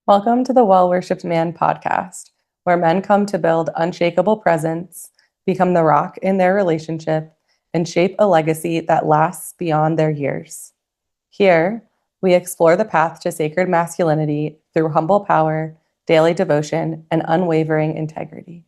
Welcome to the Well Worshipped Man podcast, where men come to build unshakable presence, become the rock in their relationship, and shape a legacy that lasts beyond their years. Here, we explore the path to sacred masculinity through humble power, daily devotion, and unwavering integrity.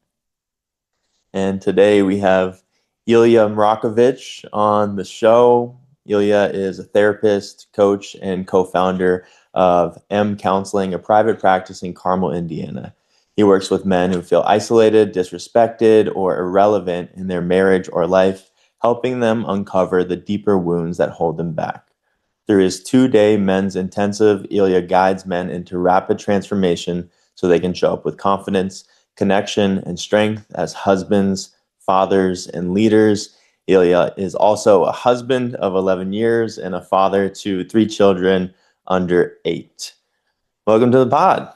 And today we have Elia Mrakovich on the show. Elia is a therapist, coach, and co-founder of M Counseling, a private practice in Carmel, Indiana. He works with men who feel isolated, disrespected, or irrelevant in their marriage or life, helping them uncover the deeper wounds that hold them back. Through his 2-day men's intensive, Elia guides men into rapid transformation so they can show up with confidence, connection, and strength as husbands, fathers, and leaders. Elia is also a husband of 11 years and a father to 3 children under 8. Welcome to the pod.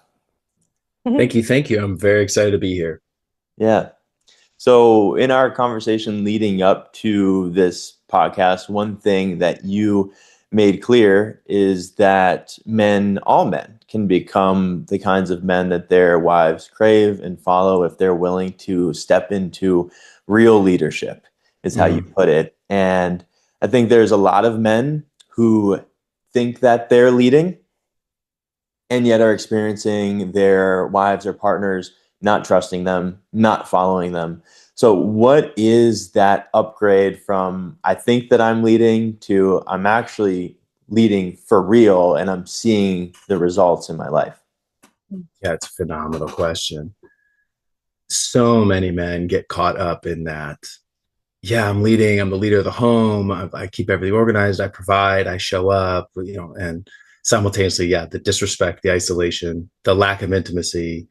Thank you. Thank you. I'm very excited to be here. Yeah. So in our conversation leading up to this podcast, one thing that you made clear is that all men can become the kinds of men that their wives crave and follow if they're willing to step into real leadership, is how you put it. And I think there's a lot of men who think that they're leading and yet are experiencing their wives or partners not trusting them, not following them. So what is that upgrade from I think that I'm leading to I'm actually leading for real and I'm seeing the results in my life? Yeah, it's a phenomenal question. So many men get caught up in that. Yeah, I'm leading. I'm the leader of the home. I keep everything organized. I provide. I show up. And simultaneously, the disrespect, the isolation, the lack of intimacy,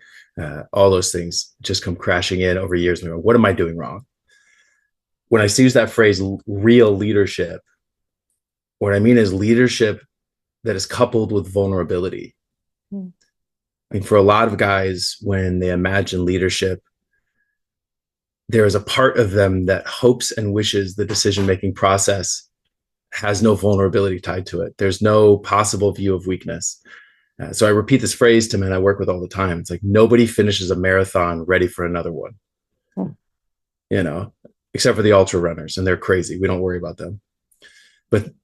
all those things just come crashing in over years. And I go, what am I doing wrong? When I use that phrase, real leadership, what I mean is leadership that is coupled with vulnerability. I mean, for a lot of guys, when they imagine leadership, there is a part of them that hopes and wishes the decision-making process has no vulnerability tied to it. There's no possible view of weakness. So I repeat this phrase to men I work with all the time. It's like nobody finishes a marathon ready for another one, except for the ultra runners, and they're crazy. We don't worry about them. But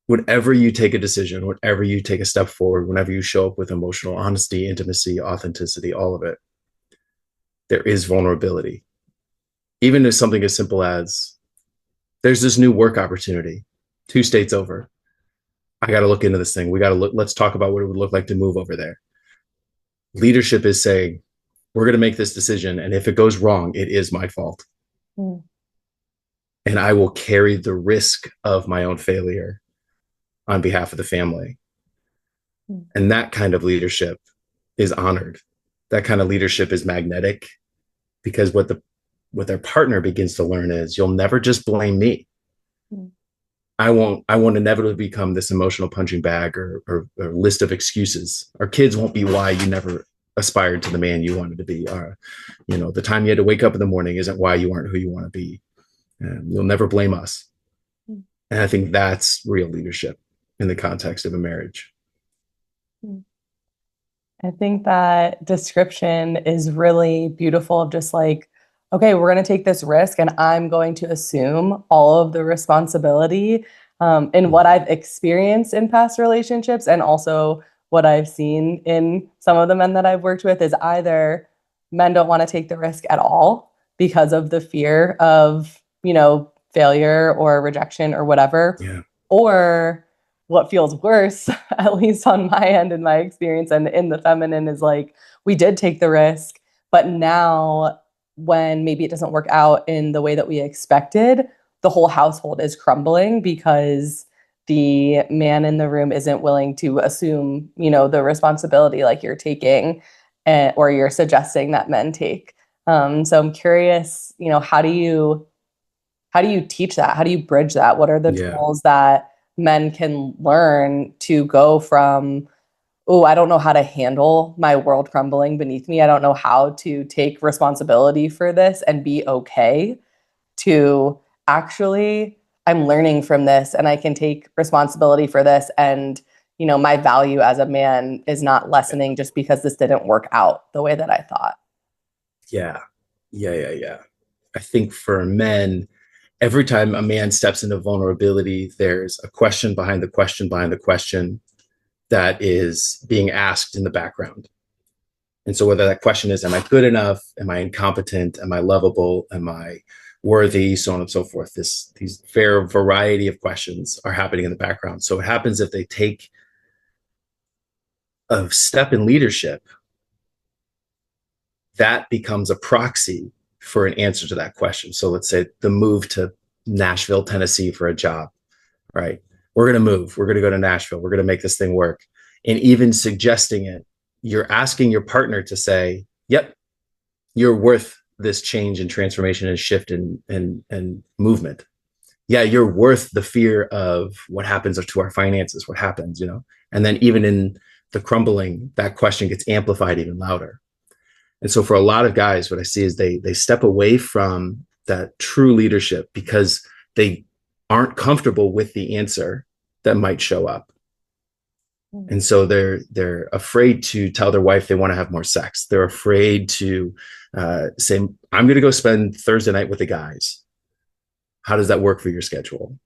whenever you take a decision, whenever you take a step forward, whenever you show up with emotional honesty, intimacy, authenticity, all of it, there is vulnerability. Even to something as simple as there's this new work opportunity 2 states over. I got to look into this thing. Let's talk about what it would look like to move over there. Leadership is saying, we're going to make this decision. And if it goes wrong, it is my fault. And I will carry the risk of my own failure on behalf of the family. And that kind of leadership is honored. That kind of leadership is magnetic, because what their partner begins to learn is you'll never just blame me. I won't inevitably become this emotional punching bag or list of excuses. Our kids won't be why you never aspired to the man you wanted to be. The time you had to wake up in the morning isn't why you aren't who you want to be. You'll never blame us. And I think that's real leadership in the context of a marriage. I think that description is really beautiful of just like, okay, we're going to take this risk and I'm going to assume all of the responsibility in what I've experienced in past relationships, and also what I've seen in some of the men that I've worked with is either men don't want to take the risk at all because of the fear of, failure or rejection or whatever, or what feels worse, at least on my end in my experience and in the feminine, is like, we did take the risk, but now when maybe it doesn't work out in the way that we expected, the whole household is crumbling because the man in the room isn't willing to assume, the responsibility like you're taking, or you're suggesting that men take. So I'm curious, how do you teach that? How do you bridge that? What are the tools that men can learn to go from, oh, I don't know how to handle my world crumbling beneath me, I don't know how to take responsibility for this and be okay, to actually, I'm learning from this and I can take responsibility for this and my value as a man is not lessening just because this didn't work out the way that I thought. Yeah. I think for men, every time a man steps into vulnerability, there's a question behind the question behind the question that is being asked in the background. And so whether that question is, am I good enough? Am I incompetent? Am I lovable? Am I worthy? So on and so forth. These fair variety of questions are happening in the background. So what happens if they take a step in leadership, that becomes a proxy for an answer to that question. So let's say the move to Nashville, Tennessee for a job, right? We're going to move. We're going to go to Nashville. We're going to make this thing work. And even suggesting it, you're asking your partner to say, yep, you're worth this change and transformation and shift and movement. Yeah, you're worth the fear of what happens to our finances, what happens, and then even in the crumbling, that question gets amplified even louder. And so for a lot of guys, what I see is they step away from that true leadership because they aren't comfortable with the answer that might show up. And so they're afraid to tell their wife they want to have more sex. They're afraid to say, I'm going to go spend Thursday night with the guys. How does that work for your schedule?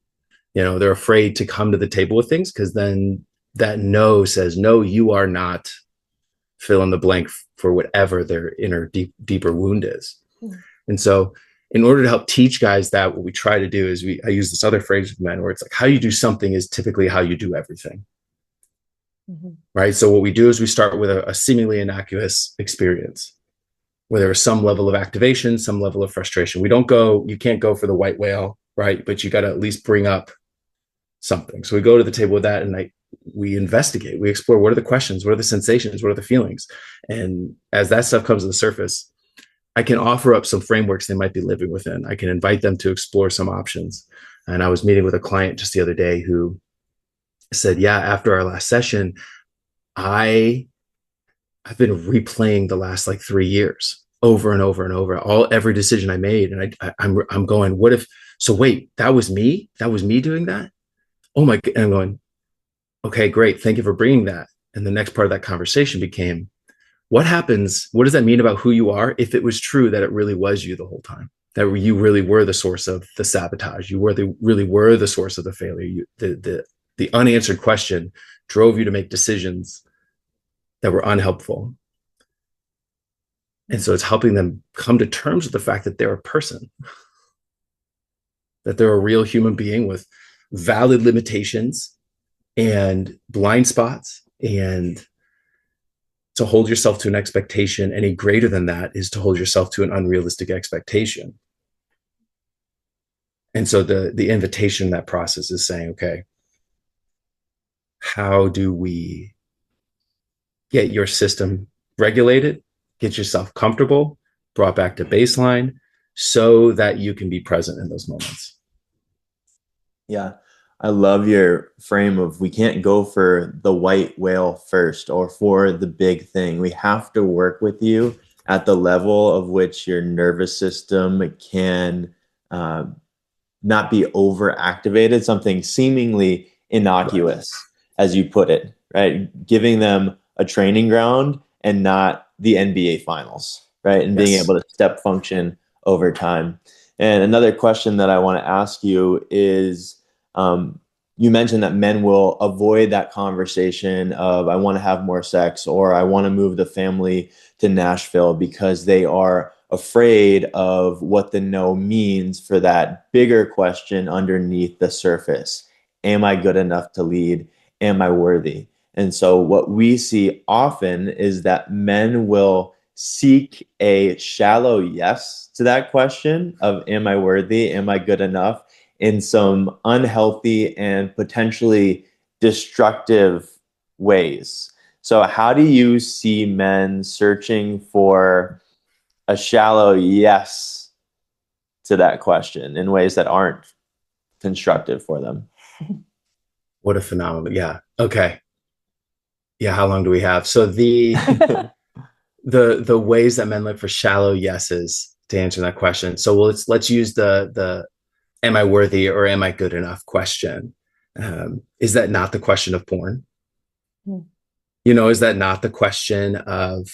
They're afraid to come to the table with things because then that no says, no, you are not fill in the blank for whatever their inner deeper wound is. And so in order to help teach guys that, what we try to do is I use this other phrase with men where it's like, how you do something is typically how you do everything. Right. So what we do is we start with a seemingly innocuous experience where there is some level of activation, some level of frustration. You can't go for the white whale, right? But you got to at least bring up something. So we go to the table with that and we investigate, we explore, what are the questions? What are the sensations? What are the feelings? And as that stuff comes to the surface, I can offer up some frameworks they might be living within. I can invite them to explore some options. And I was meeting with a client just the other day who said, yeah, after our last session, I've been replaying the last 3 years over and over and over, every decision I made. And I'm going, what if, so wait, that was me? That was me doing that? Oh my God. And I'm going, okay, great. Thank you for bringing that. And the next part of that conversation became, what happens? What does that mean about who you are if it was true that it really was you the whole time? That you really were the source of the sabotage. You really were the source of the failure. The unanswered question drove you to make decisions that were unhelpful. And so it's helping them come to terms with the fact that they're a person, that they're a real human being with valid limitations and blind spots, and to hold yourself to an expectation any greater than that is to hold yourself to an unrealistic expectation. And so the invitation in that process is saying, okay, how do we get your system regulated, get yourself comfortable, brought back to baseline so that you can be present in those moments? Yeah. I love your frame of, we can't go for the white whale first or for the big thing. We have to work with you at the level of which your nervous system can not be overactivated, something seemingly innocuous, as you put it, right? Giving them a training ground and not the NBA finals, right? And being able to step function over time. And another question that I want to ask you is, you mentioned that men will avoid that conversation of, I want to have more sex, or I want to move the family to Nashville, because they are afraid of what the no means for that bigger question underneath the surface. Am I good enough to lead? Am I worthy? And so what we see often is that men will seek a shallow yes to that question of, am I worthy? Am I good enough? In some unhealthy and potentially destructive ways. So how do you see men searching for a shallow yes to that question in ways that aren't constructive for them? What a phenomenon. Yeah. Okay. Yeah. How long do we have? So the ways that men look for shallow yeses to answer that question. So let's use the am I worthy or am I good enough question. Is that not the question of porn? Mm. You know, is that not the question of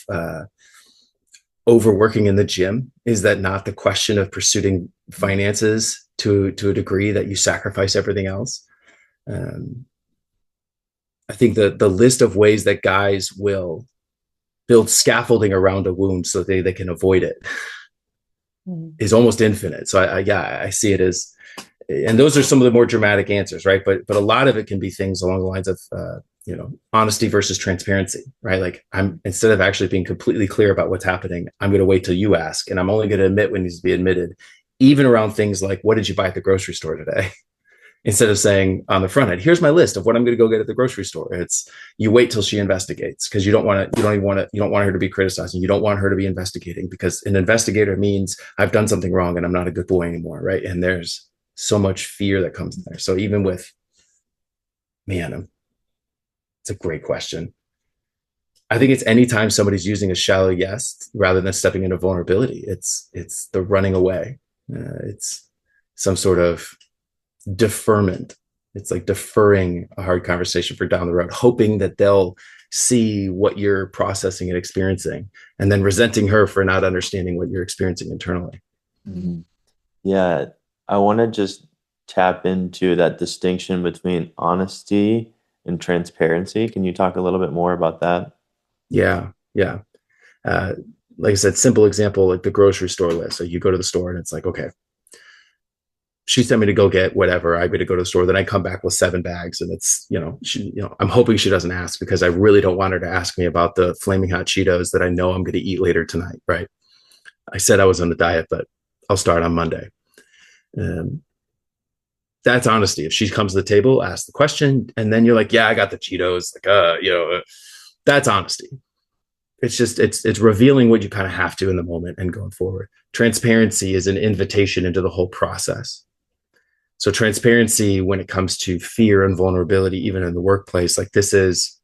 overworking in the gym? Is that not the question of pursuing finances to a degree that you sacrifice everything else? Um, I think the list of ways that guys will build scaffolding around a wound so they can avoid it Mm. is almost infinite. So yeah, I see it as, and those are some of the more dramatic answers, right? But a lot of it can be things along the lines of you know, honesty versus transparency, right? Like, I'm, instead of actually being completely clear about what's happening, I'm going to wait till you ask, and I'm only going to admit when needs to be admitted, even around things like, what did you buy at the grocery store today? Instead of saying on the front end, here's my list of what I'm going to go get at the grocery store. It's, you wait till she investigates, because you don't want to, you don't even want to, you don't want her to be criticizing. You don't want her to be investigating, because an investigator means I've done something wrong and I'm not a good boy anymore, right? And there's so much fear that comes in there. So even with, man, it's a great question. I think it's anytime somebody's using a shallow yes rather than stepping into vulnerability. It's the running away. It's some sort of deferment. It's like deferring a hard conversation for down the road, hoping that they'll see what you're processing and experiencing, and then resenting her for not understanding what you're experiencing internally. Mhm. Yeah, I want to just tap into that distinction between honesty and transparency. Can you talk a little bit more about that? Yeah, yeah. Uh, like I said, simple example, like the grocery store list. So you go to the store and it's like, okay, she sent me to go get whatever. I go to the store. Then I come back with 7 bags, and it's, you know, I'm hoping she doesn't ask, because I really don't want her to ask me about the flaming hot Cheetos that I know I'm going to eat later tonight. Right. I said I was on the diet, but I'll start on Monday. Um, that's honesty. If she comes to the table, ask the question, and then you're like, yeah, I got the Cheetos. Like, that's honesty. It's just, it's revealing what you kind of have to in the moment and going forward. Transparency is an invitation into the whole process. So transparency when it comes to fear and vulnerability, even in the workplace, like this is,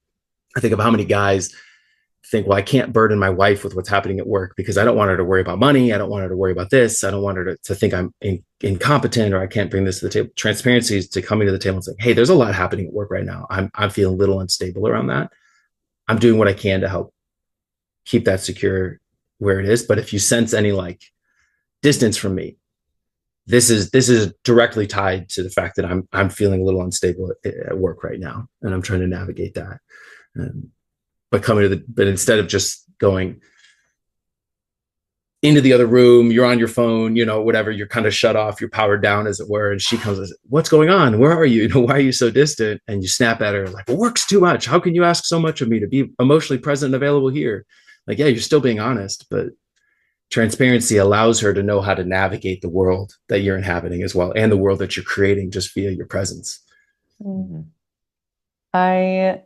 I think of how many guys think, well, I can't burden my wife with what's happening at work because I don't want her to worry about money. I don't want her to worry about this. I don't want her to think I'm incompetent, or I can't bring this to the table. Transparency is to coming to the table and saying, hey, there's a lot happening at work right now. I'm feeling a little unstable around that. I'm doing what I can to help keep that secure where it is. But if you sense any like distance from me, this is directly tied to the fact that I'm feeling a little unstable at work right now, and I'm trying to navigate that. But instead of just going into the other room, you're on your phone, you know, whatever, you're kind of shut off, you're powered down, as it were. And she comes and says, what's going on? Where are you? You know, why are you so distant? And you snap at her like, well, work's too much. How can you ask so much of me to be emotionally present and available here? Like, yeah, you're still being honest, but transparency allows her to know how to navigate the world that you're inhabiting as well, and the world that you're creating just via your presence. Mm. I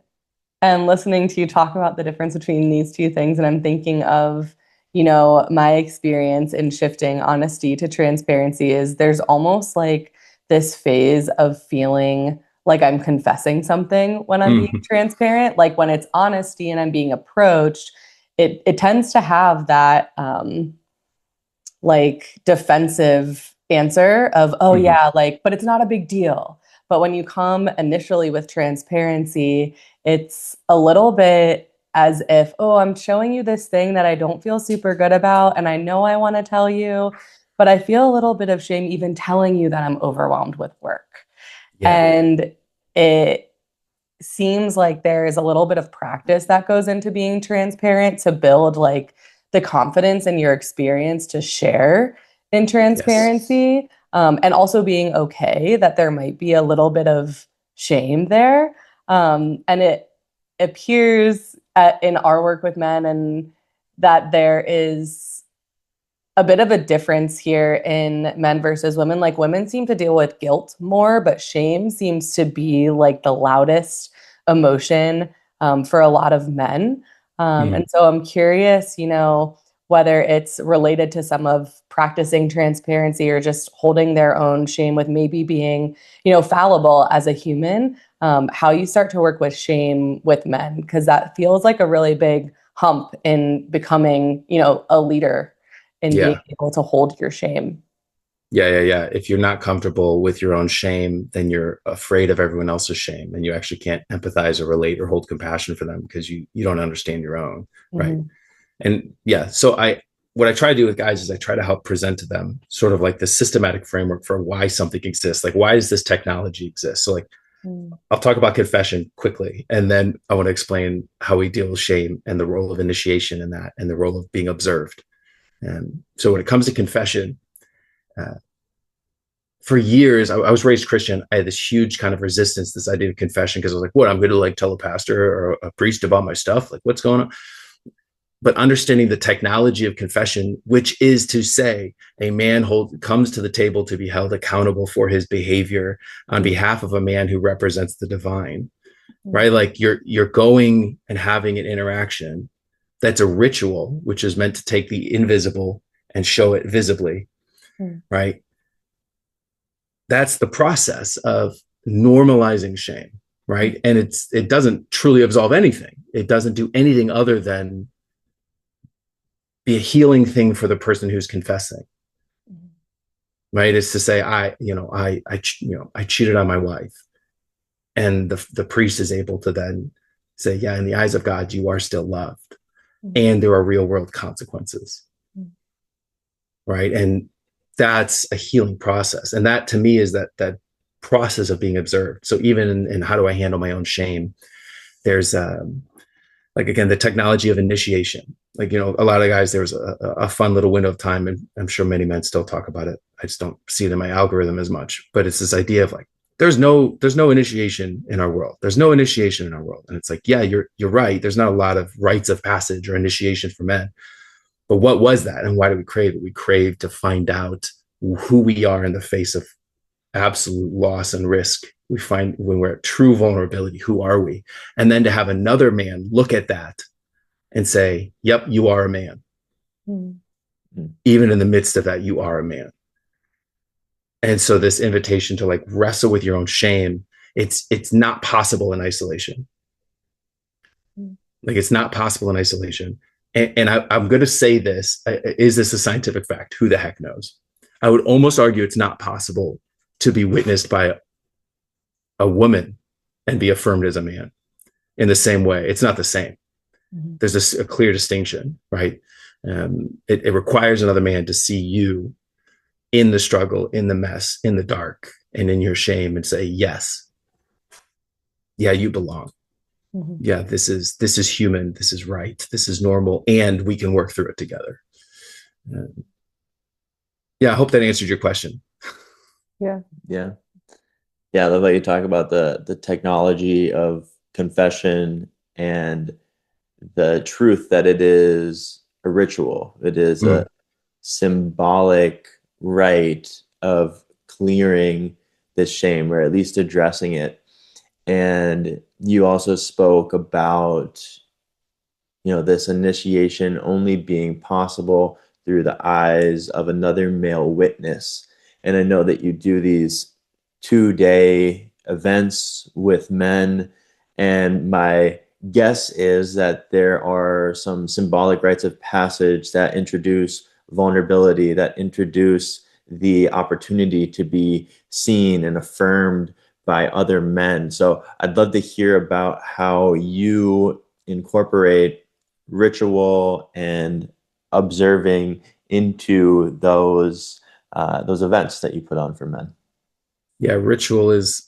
am listening to you talk about the difference between these two things, and I'm thinking of, my experience in shifting honesty to transparency is there's almost like this phase of feeling like I'm confessing something when I'm being transparent. Like when it's honesty and I'm being approached, it tends to have that like defensive answer of, oh yeah, like, but it's not a big deal. But when you come initially with transparency, it's a little bit as if, oh, I'm showing you this thing that I don't feel super good about, and I know I want to tell you, but I feel a little bit of shame even telling you that I'm overwhelmed with work. Yeah. And it seems like there is a little bit of practice that goes into being transparent to build like the confidence in your experience to share in transparency. Yes. And also being okay that there might be a little bit of shame there. And it appears in our work with men, and that there is a bit of a difference here in men versus women. Like women seem to deal with guilt more, but shame seems to be like the loudest emotion for a lot of men. And so I'm curious, whether it's related to some of practicing transparency or just holding their own shame with maybe being, fallible as a human, how you start to work with shame with men, because that feels like a really big hump in becoming, a leader and being able to hold your shame. Yeah. If you're not comfortable with your own shame, then you're afraid of everyone else's shame, and you actually can't empathize or relate or hold compassion for them because you don't understand your own, right? Mm-hmm. And yeah, so what I try to do with guys is I try to help present to them sort of like the systematic framework for why something exists. Like, why does this technology exist? So like, I'll talk about confession quickly, and then I want to explain how we deal with shame and the role of initiation in that, and the role of being observed. And so when it comes to confession, uh, for years, I was raised Christian. I had this huge kind of resistance, this idea of confession, because I was like, what, I'm going to like tell a pastor or a priest about my stuff? Like, what's going on? But understanding the technology of confession, which is to say a man comes to the table to be held accountable for his behavior on behalf of a man who represents the divine, right? Like you're going and having an interaction that's a ritual, which is meant to take the invisible and show it visibly, right? That's the process of normalizing shame, right? And it doesn't truly absolve anything. It doesn't do anything other than be a healing thing for the person who's confessing, right? Is to say, I cheated on my wife, and the priest is able to then say, yeah, in the eyes of God, you are still loved, and there are real world consequences, right? And that's a healing process, and that to me is that process of being observed. So even in how do I handle my own shame, there's like, again, the technology of initiation. Like, a lot of guys, there was a fun little window of time, and I'm sure many men still talk about it. I just don't see it in my algorithm as much, but it's this idea of like, there's no initiation in our world. There's no initiation in our world. And it's like, yeah, you're right. There's not a lot of rites of passage or initiation for men. But what was that? And why do we crave it? We crave to find out who we are in the face of absolute loss and risk. We find when we're at true vulnerability, who are we? And then to have another man look at that and say, yep, you are a man. Even in the midst of that, you are a man. And so this invitation to like wrestle with your own shame, it's not possible in isolation. Like, it's not possible in isolation. And I'm going to say this, is this a scientific fact? Who the heck knows? I would almost argue it's not possible to be witnessed by a woman and be affirmed as a man in the same way. It's not the same. There's a clear distinction, right? It requires another man to see you in the struggle, in the mess, in the dark, and in your shame, and say, yes, yeah, you belong. Yeah, this is human. This is right. This is normal. And we can work through it together. Yeah, I hope that answered your question. Yeah. I love that you talk about the technology of confession and the truth that it is a ritual. It is a symbolic rite of clearing this shame, or at least addressing it. And you also spoke about, this initiation only being possible through the eyes of another male witness. And I know that you do these 2-day events with men, and my guess is that there are some symbolic rites of passage that introduce vulnerability, that introduce the opportunity to be seen and affirmed by other men. So I'd love to hear about how you incorporate ritual and observing into those events that you put on for men. Yeah, ritual is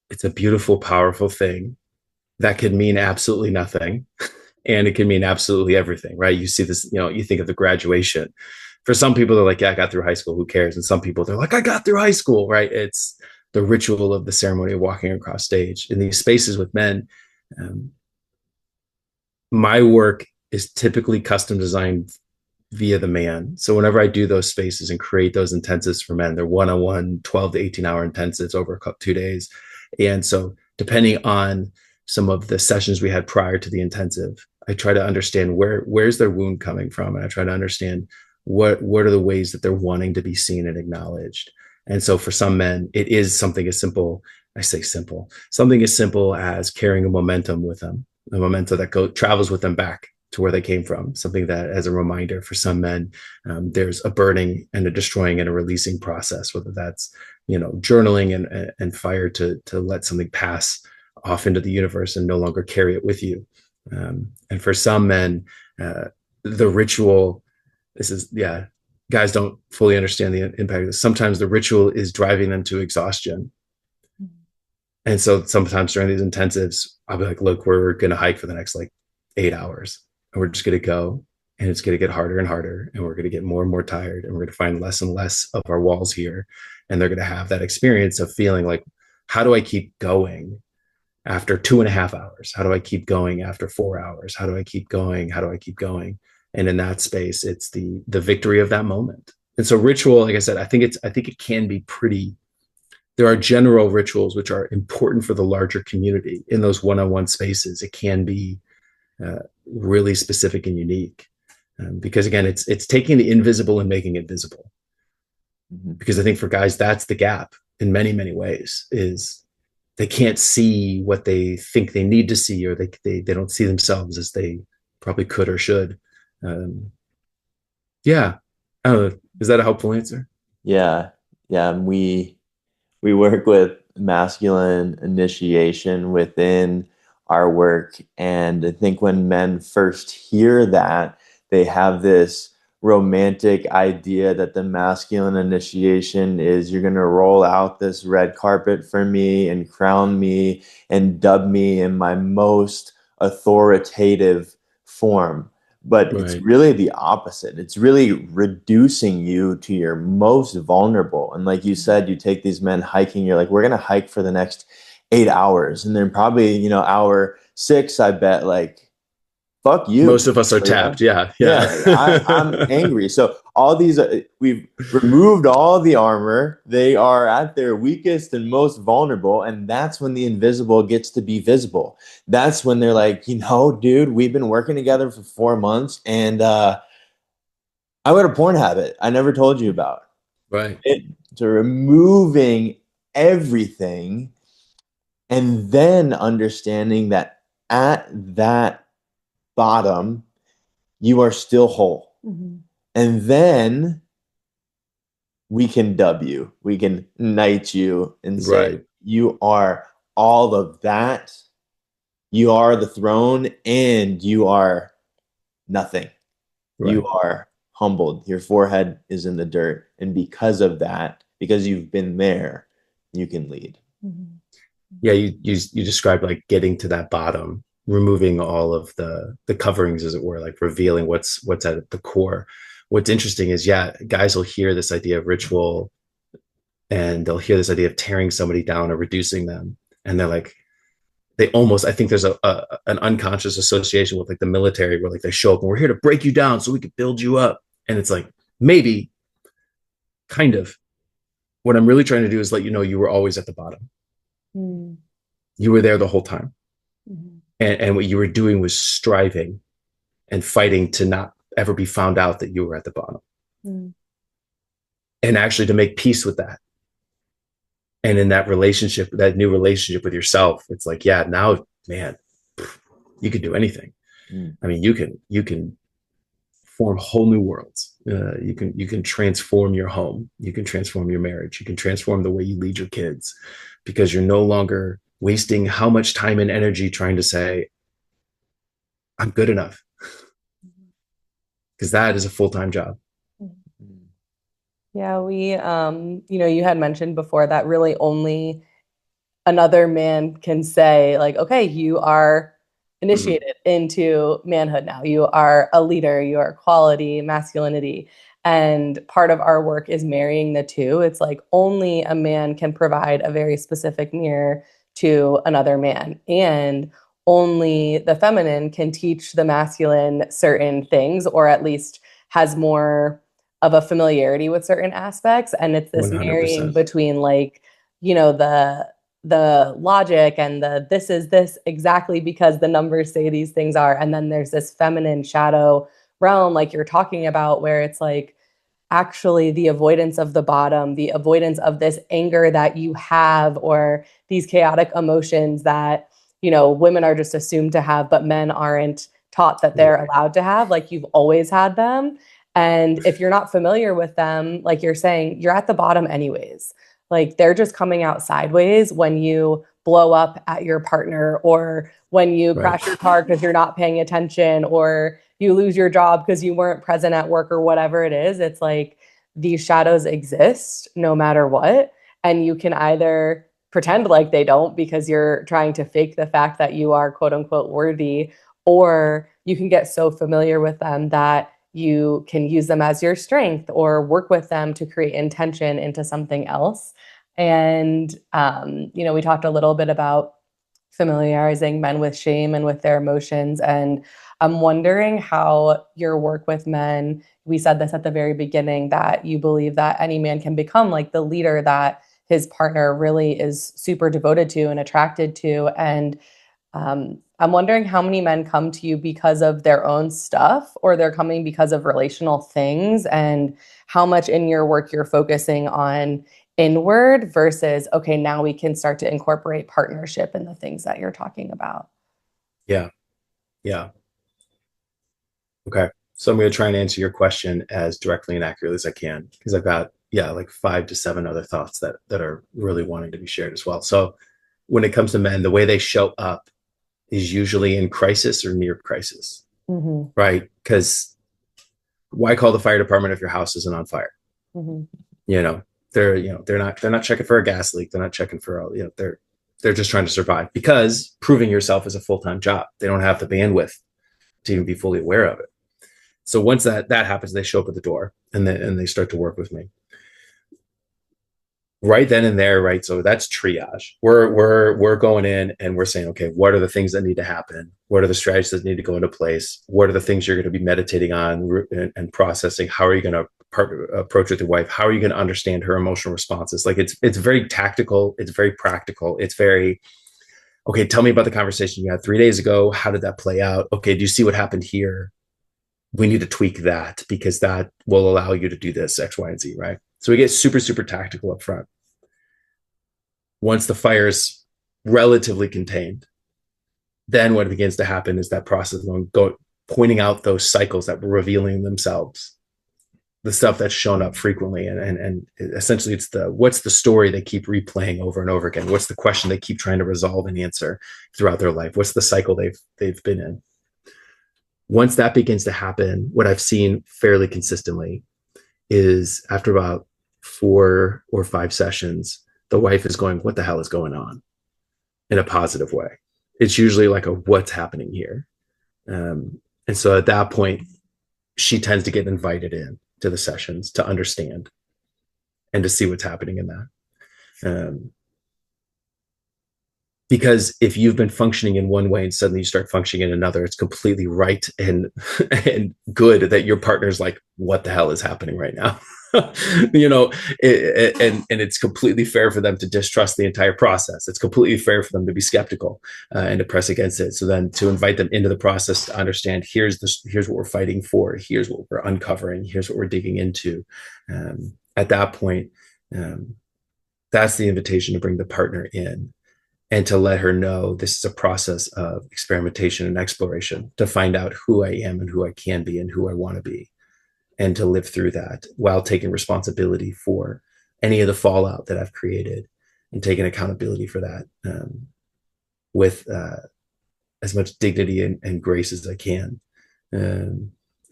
it's a beautiful, powerful thing that could mean absolutely nothing, and it can mean absolutely everything, right? You see this, you think of the graduation. For some people, they're like, yeah, I got through high school, who cares? And some people, they're like, I got through high school, right? It's the ritual of the ceremony of walking across stage. In these spaces with men, my work is typically custom designed via the man. So whenever I do those spaces and create those intensives for men, they're one-on-one 12 to 18-hour intensives over 2 days. And so depending on some of the sessions we had prior to the intensive, I try to understand where's their wound coming from. And I try to understand what are the ways that they're wanting to be seen and acknowledged. And so for some men, it is something as simple, I say simple, something as simple as carrying a momentum with them, a memento that travels with them back to where they came from, something that, as a reminder for some men, there's a burning and a destroying and a releasing process, whether that's, journaling and fire to let something pass off into the universe and no longer carry it with you. And for some men, the ritual, guys don't fully understand the impact of this. Sometimes the ritual is driving them to exhaustion. And so sometimes during these intensives, I'll be like, look, we're going to hike for the next 8 hours, and we're just going to go, and it's going to get harder and harder, and we're going to get more and more tired, and we're going to find less and less of our walls here. And they're going to have that experience of feeling like, how do I keep going after 2.5 hours? How do I keep going after 4 hours? How do I keep going? How do I keep going? And in that space, it's the victory of that moment. And so ritual, like I said, I think it can be pretty. There are general rituals which are important for the larger community. In those one-on-one spaces, it can be really specific and unique, because again, it's taking the invisible and making it visible. Because I think for guys, that's the gap in many, many ways, is they can't see what they think they need to see, or they don't see themselves as they probably could or should. Yeah. I don't know. Is that a helpful answer? Yeah. We work with masculine initiation within our work. And I think when men first hear that, they have this romantic idea that the masculine initiation is, you're going to roll out this red carpet for me and crown me and dub me in my most authoritative form. But it's really the opposite. It's really reducing you to your most vulnerable. And like you said, you take these men hiking, you're like, we're going to hike for the next 8 hours. And then probably, hour 6, I bet, fuck you. Most of us are tapped. Yeah. I'm angry. So all these, we've removed all the armor. They are at their weakest and most vulnerable. And that's when the invisible gets to be visible. That's when they're like, dude, we've been working together for 4 months, and I got a porn habit I never told you about. Right. So removing everything, and then understanding that at that bottom, you are still whole. Mm-hmm. And then we can dub you, we can knight you and say, you are all of that. You are the throne, and you are nothing. Right. You are humbled. Your forehead is in the dirt. And because of that, because you've been there, you can lead. Mm-hmm. Yeah, you described getting to that bottom, removing all of the coverings, as it were, revealing what's at the core. What's interesting is, guys will hear this idea of ritual, and they'll hear this idea of tearing somebody down or reducing them, and they're like, I think there's an unconscious association with the military, where they show up and we're here to break you down so we can build you up. And it's maybe, kind of, what I'm really trying to do is let you know you were always at the bottom. Mm. You were there the whole time. Mm-hmm. And what you were doing was striving and fighting to not ever be found out that you were at the bottom. Mm. And actually to make peace with that. And in that relationship, that new relationship with yourself, it's now, man, you can do anything. Mm. I mean, you can form whole new worlds. You can transform your home. You can transform your marriage. You can transform the way you lead your kids, because you're no longer wasting how much time and energy trying to say, I'm good enough. Because that is a full-time job. Yeah, we, you had mentioned before that really only another man can say, okay, you are initiated into manhood now. You are a leader. You are quality, masculinity. And part of our work is marrying the two. It's only a man can provide a very specific mirror to another man. And only the feminine can teach the masculine certain things, or at least has more of a familiarity with certain aspects. And it's this 100%. Marrying between the logic and this is this exactly because the numbers say these things are. And then there's this feminine shadow realm, you're talking about, where it's actually the avoidance of the bottom, the avoidance of this anger that you have, or these chaotic emotions that, women are just assumed to have, but men aren't taught that they're allowed to have. Like, you've always had them. And if you're not familiar with them, like you're saying, you're at the bottom anyways. Like, they're just coming out sideways when you blow up at your partner, or when you crash your car because you're not paying attention, or you lose your job because you weren't present at work, or whatever it is. It's like, these shadows exist no matter what. And you can either pretend like they don't because you're trying to fake the fact that you are quote unquote worthy, or you can get so familiar with them that you can use them as your strength, or work with them to create intention into something else. And, we talked a little bit about familiarizing men with shame and with their emotions. And I'm wondering how your work with men, we said this at the very beginning, that you believe that any man can become like the leader that his partner really is super devoted to and attracted to. And I'm wondering how many men come to you because of their own stuff, or they're coming because of relational things, and how much in your work you're focusing on inward versus, okay, now we can start to incorporate partnership in the things that you're talking about. Yeah. Yeah. Okay. So I'm going to try and answer your question as directly and accurately as I can, because I've got, like 5 to 7 other thoughts that are really wanting to be shared as well. So when it comes to men, the way they show up is usually in crisis or near crisis, right? Because why call the fire department if your house isn't on fire? They're not checking for a gas leak. They're not checking for, they're just trying to survive, because proving yourself is a full-time job. They don't have the bandwidth to even be fully aware of it. So once that happens, they show up at the door and they start to work with me. Right then and there, right? So that's triage. We're going in and we're saying, okay, what are the things that need to happen? What are the strategies that need to go into place? What are the things you're going to be meditating on and processing? How are you going to approach with your wife? How are you going to understand her emotional responses? Like, it's very tactical. It's very practical. It's very, okay, tell me about the conversation you had 3 days ago. How did that play out? Okay, do you see what happened here? We need to tweak that because that will allow you to do this, X, Y, and Z, right? So we get super, super tactical up front. Once the fire is relatively contained, then what begins to happen is that process of pointing out those cycles that were revealing themselves, the stuff that's shown up frequently. And essentially it's what's the story they keep replaying over and over again? What's the question they keep trying to resolve and answer throughout their life? What's the cycle they've been in? Once that begins to happen, what I've seen fairly consistently is after about 4 or 5 sessions, the wife is going, what the hell is going on, in a positive way. It's usually like what's happening here. And so at that point, she tends to get invited in to the sessions to understand and to see what's happening in that. Because if you've been functioning in one way and suddenly you start functioning in another, it's completely right and good that your partner's like, what the hell is happening right now? And it's completely fair for them to distrust the entire process. It's completely fair for them to be skeptical and to press against it. So then to invite them into the process to understand, here's what we're fighting for. Here's what we're uncovering. Here's what we're digging into. At that point, that's the invitation to bring the partner in and to let her know this is a process of experimentation and exploration to find out who I am and who I can be and who I want to be, and to live through that while taking responsibility for any of the fallout that I've created and taking accountability for that with as much dignity and grace as I can.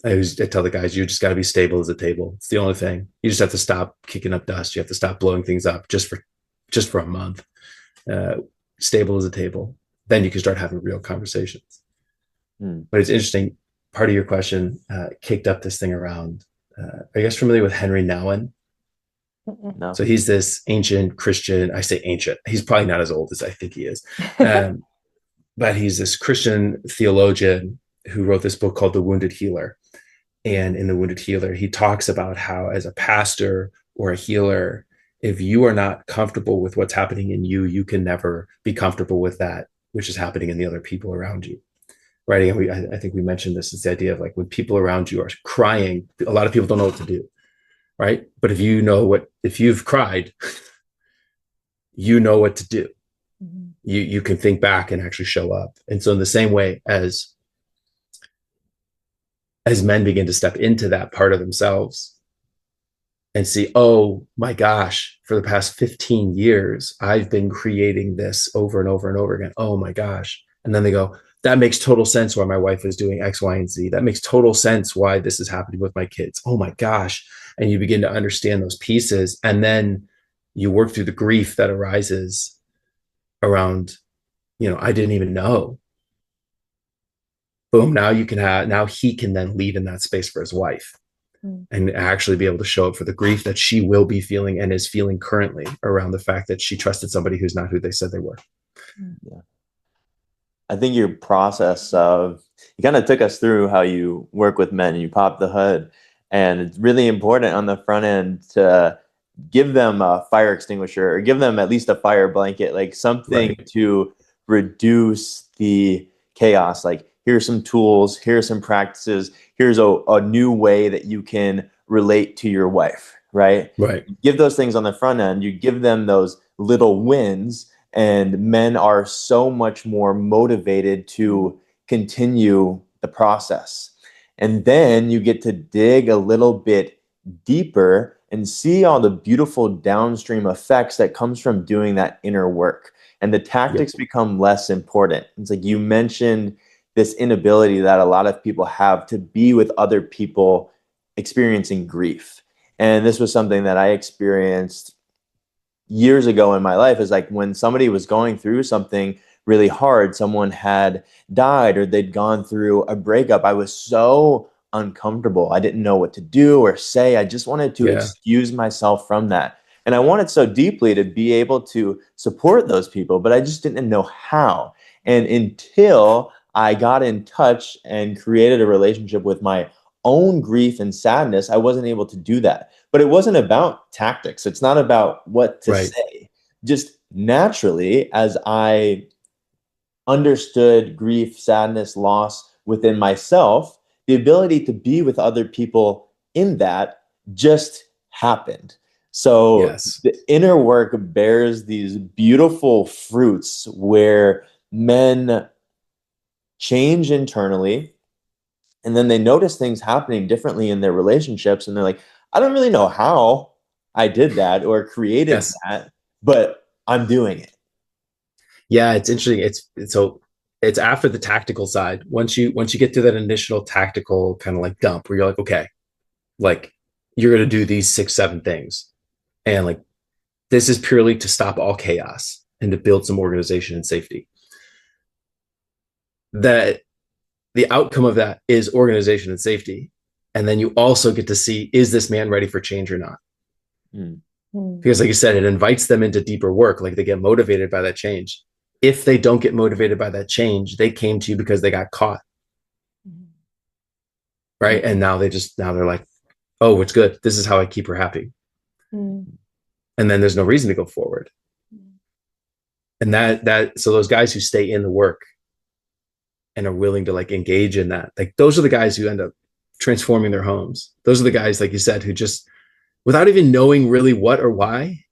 I tell the guys, you just got to be stable as a table. It's the only thing. You just have to stop kicking up dust. You have to stop blowing things up just for a month. Stable as a table. Then you can start having real conversations. But it's interesting. Part of your question kicked up this thing around. Are you guys familiar with Henry Nouwen? No. So he's this ancient Christian. I say ancient. He's probably not as old as I think he is. But he's this Christian theologian who wrote this book called The Wounded Healer. And in The Wounded Healer, he talks about how, as a pastor or a healer, if you are not comfortable with what's happening in you, you can never be comfortable with that which is happening in the other people around you. Right. And I think we mentioned this, is the idea of like, when people around you are crying, a lot of people don't know what to do. Right. But if you've cried, you know what to do. You can think back and actually show up. And so in the same way as as men begin to step into that part of themselves and see, oh my gosh, for the past 15 years, I've been creating this over and over and over again. Oh my gosh. And then they go, that makes total sense why my wife is doing X, Y, and Z. That makes total sense why this is happening with my kids. Oh my gosh. And you begin to understand those pieces. And then you work through the grief that arises around, I didn't even know. Boom. Now he can then lead in that space for his wife and actually be able to show up for the grief that she will be feeling and is feeling currently around the fact that she trusted somebody who's not who they said they were. Yeah. I think your process of, you kind of took us through how you work with men and you pop the hood. And it's really important on the front end to give them a fire extinguisher or give them at least a fire blanket, like something to reduce the chaos. Like, here's some tools, here's some practices, here's a new way that you can relate to your wife, right? Right. You give those things on the front end, you give them those little wins, and men are so much more motivated to continue the process. And then you get to dig a little bit deeper and see all the beautiful downstream effects that comes from doing that inner work. And the tactics become less important. It's like you mentioned this inability that a lot of people have to be with other people experiencing grief. And this was something that I experienced years ago in my life, is like when somebody was going through something really hard, someone had died or they'd gone through a breakup, I was so uncomfortable. I didn't know what to do or say. I just wanted to excuse myself from that. And I wanted so deeply to be able to support those people, but I just didn't know how. And until I got in touch and created a relationship with my own grief and sadness, I wasn't able to do that. But it wasn't about tactics. It's not about what to say. Just naturally, as I understood grief, sadness, loss within myself, the ability to be with other people in that just happened. So the inner work bears these beautiful fruits where men change internally, and then they notice things happening differently in their relationships, and they're like, I don't really know how I did that or created that, but I'm doing it. Yeah, it's interesting. It's after the tactical side. Once you get to that initial tactical kind of like dump where you're like, okay, like you're gonna do these 6-7 things, and like this is purely to stop all chaos and to build some organization and safety. That the outcome of that is organization and safety. And then you also get to see, is this man ready for change or not? Because like you said, it invites them into deeper work. Like they get motivated by that change. If they don't get motivated by that change, they came to you because they got caught. Right. And now they're like, oh, it's good. This is how I keep her happy. And then there's no reason to go forward. And so those guys who stay in the work and are willing to like engage in that, like those are the guys who end up transforming their homes. Those are the guys, like you said, who just, without even knowing really what or why,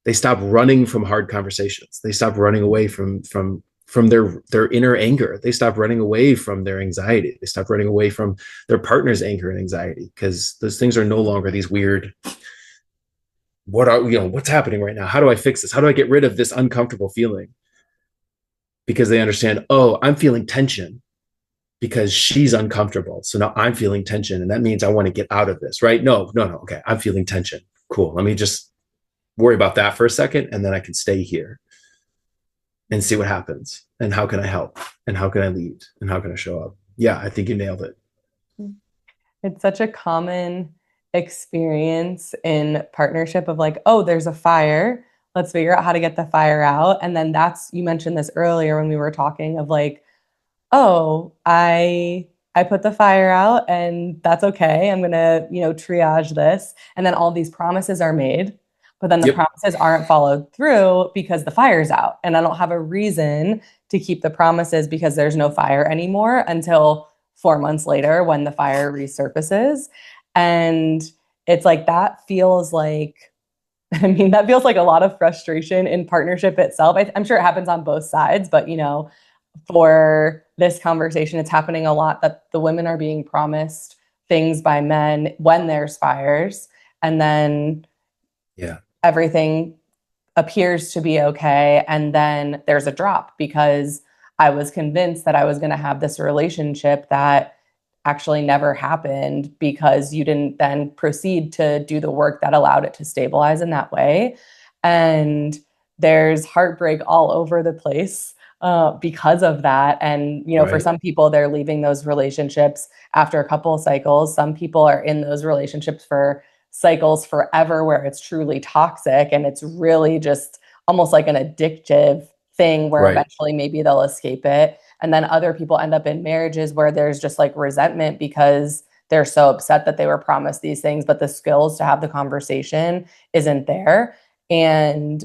they stop running from hard conversations. They stop running away from their inner anger. They stop running away from their anxiety. They stop running away from their partner's anger and anxiety, because those things are no longer these weird, what's happening right now? How do I fix this? How do I get rid of this uncomfortable feeling? Because they understand, oh, I'm feeling tension because she's uncomfortable. So now I'm feeling tension, and that means I want to get out of this, right? No. Okay, I'm feeling tension. Cool. Let me just worry about that for a second, and then I can stay here and see what happens. And how can I help? And how can I lead? And how can I show up? Yeah, I think you nailed it. It's such a common experience in partnership of like, oh, there's a fire. Let's figure out how to get the fire out. And then you mentioned this earlier when we were talking of like, oh, I put the fire out and that's okay. I'm going to, triage this. And then all these promises are made, but then the promises aren't followed through because the fire's out. And I don't have a reason to keep the promises because there's no fire anymore until 4 months later when the fire resurfaces. And it's like, that feels like a lot of frustration in partnership itself. I'm sure it happens on both sides, but for this conversation, it's happening a lot that the women are being promised things by men when there's fires, and then everything appears to be okay, and then there's a drop because I was convinced that I was going to have this relationship that actually never happened because you didn't then proceed to do the work that allowed it to stabilize in that way. And there's heartbreak all over the place because of that. And, you know, for some people, they're leaving those relationships after a couple of cycles. Some people are in those relationships for cycles forever where it's truly toxic and it's really just almost like an addictive thing where eventually maybe they'll escape it. And then other people end up in marriages where there's just like resentment because they're so upset that they were promised these things, but the skills to have the conversation isn't there. And,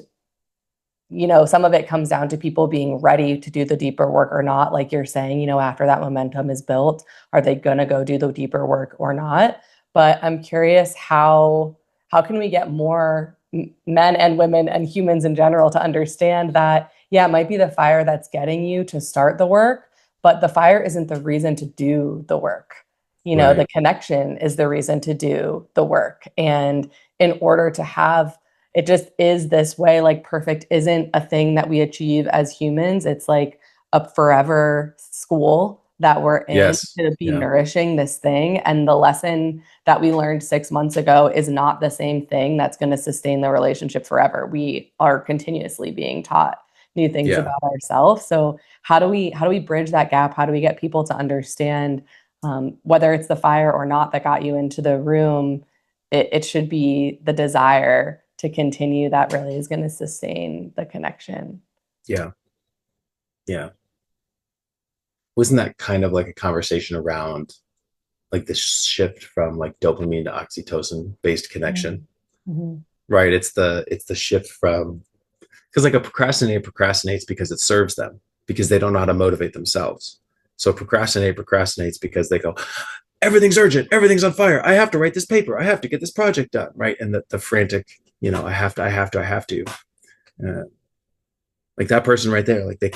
you know, some of it comes down to people being ready to do the deeper work or not. Like you're saying, you know, after that momentum is built, are they going to go do the deeper work or not? But I'm curious, how can we get more men and women and humans in general to understand that, yeah, it might be the fire that's getting you to start the work, but the fire isn't the reason to do the work. You know, the connection is the reason to do the work. And in order to have, it just is this way, like perfect isn't a thing that we achieve as humans. It's like a forever school that we're in to be nourishing this thing. And the lesson that we learned 6 months ago is not the same thing that's going to sustain the relationship forever. We are continuously being taught new things about ourselves. So how do we bridge that gap? How do we get people to understand whether it's the fire or not that got you into the room? It should be the desire to continue that really is going to sustain the connection. Yeah. Wasn't that kind of like a conversation around like the shift from like dopamine to oxytocin based connection? Right. It's the shift from, because like a procrastinator procrastinates because it serves them, because they don't know how to motivate themselves. So procrastinates because they go, everything's urgent, everything's on fire, I have to write this paper, I have to get this project done, right? And the frantic, you know, I have to. Like that person right there, like they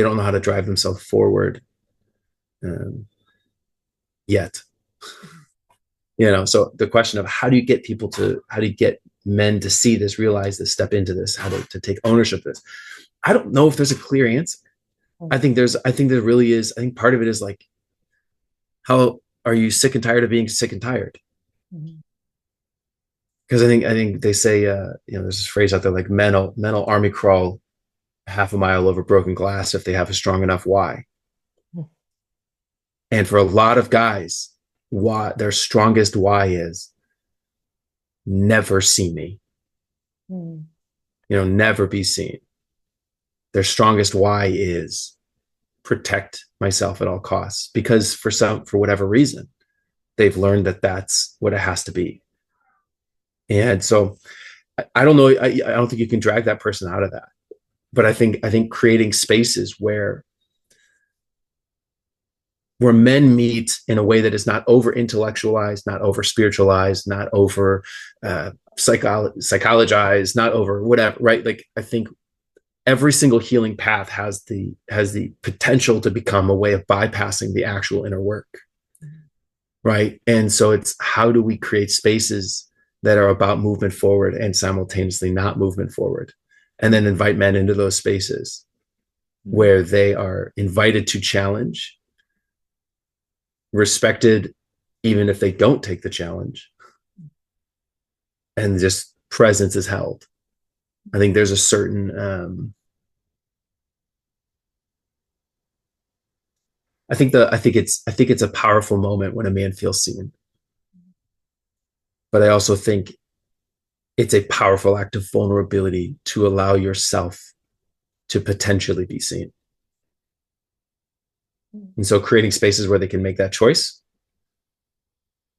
don't know how to drive themselves forward yet. You know, so the question of how do you get men to see this, realize this, step into this, how to take ownership of this? I don't know if there's a clear answer. I think there really is. I think part of it is like, how are you sick and tired of being sick and tired? Because I think they say, you know, there's this phrase out there like men'll army crawl half a mile over broken glass if they have a strong enough why. And for a lot of guys, their strongest why is never see me. You know, never be seen. Their strongest why is protect myself at all costs, because for whatever reason, they've learned that that's what it has to be. And so I don't know. I don't think you can drag that person out of that. But I think creating spaces where men meet in a way that is not over intellectualized, not over spiritualized, not over psychologized, not over whatever, right? Like I think every single healing path has the potential to become a way of bypassing the actual inner work, right? And so it's, how do we create spaces that are about movement forward and simultaneously not movement forward, and then invite men into those spaces where they are invited to challenge, respected even if they don't take the challenge, and just presence is held. I think there's a certain I think it's a powerful moment when a man feels seen. But I also think it's a powerful act of vulnerability to allow yourself to potentially be seen. And so creating spaces where they can make that choice,